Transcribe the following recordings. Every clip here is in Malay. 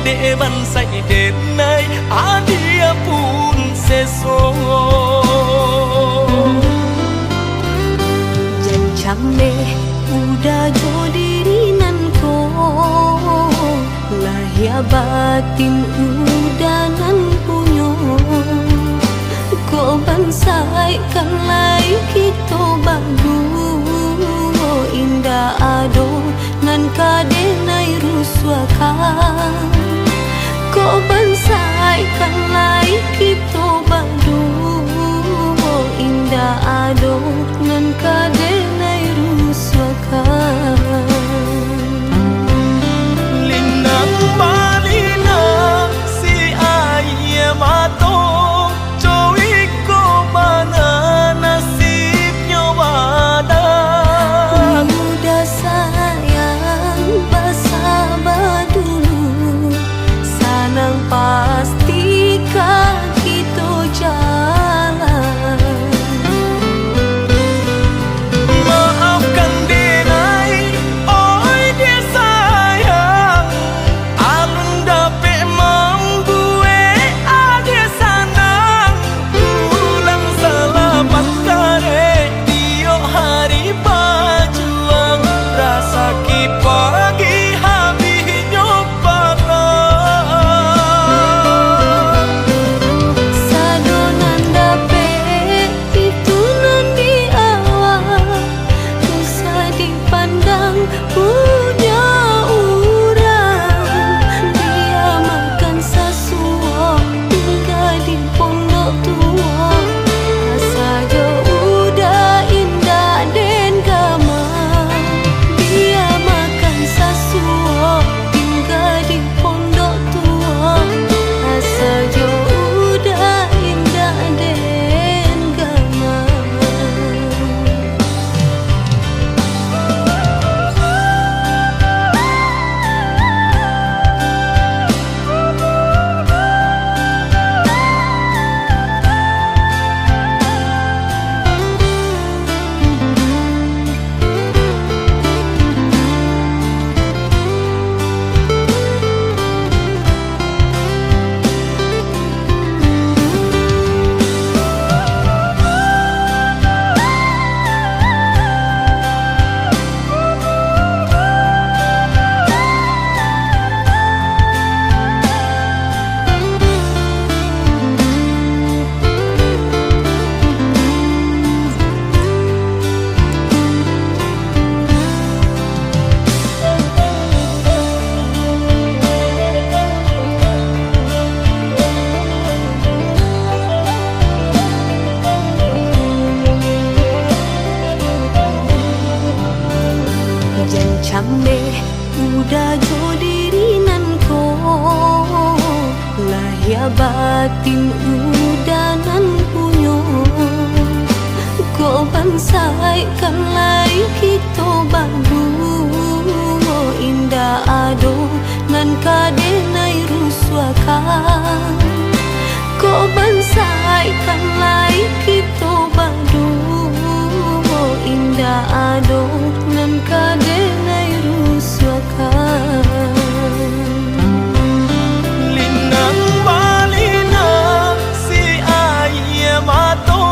để ban say đến nay dia pun seso Jancame udah jodirinanku lahir batin udah nan punyo ko bansai kan lai kita badu indah ado ngan kadenai ruswaka ko bansai kan lai kita badu indah ado ngan kadenai ruswaka linang balina si ayah mato coiko mana nasibnya wadah udah sayang bersabar dulu sanang pastikan kita jalan maafkan denai oi dia sayang alun dapet membue dia sanang ulang selamat kare dio hari berjuang rasa ki pagi habis nyopana sadonan dapet itu nan di awal bisa dipandang punya orang dia makan sasuang tinggal di pondok tua saja udah indah dan gaman dia makan sasuang tinggal di pondok tua saja udah indah dan gaman Jancame udah jodirinanku lahir batin udah nan punyo ko bansai kan lai kita badu indah ado ngan kadenai ruswaka ko bansai kan lai kita badu indah ado ngan kadenai ruswaka linang balina si ayah mato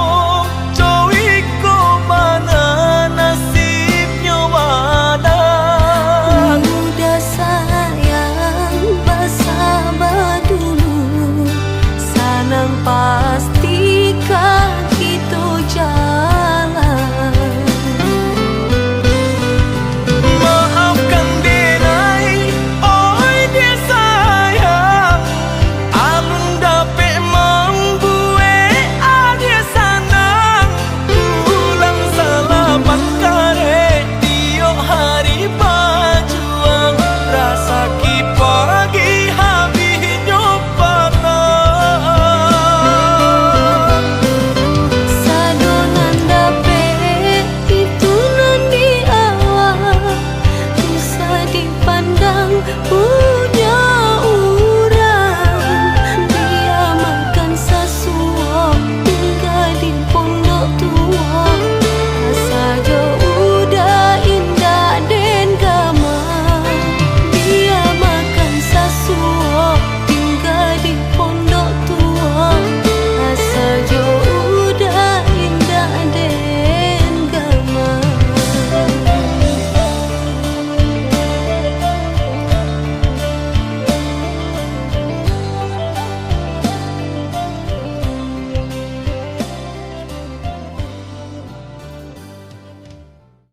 coiko mana nasibnya wadah udah sayang bersabar dulu sanang pastikan kita jalan maafkan denai oi dia sayang alun dapet membue dia sanang ulang selamat kare dio hari berjuang rasa ki pagi habis nyopana sadonan dapet itu nan di awal bisa dipandang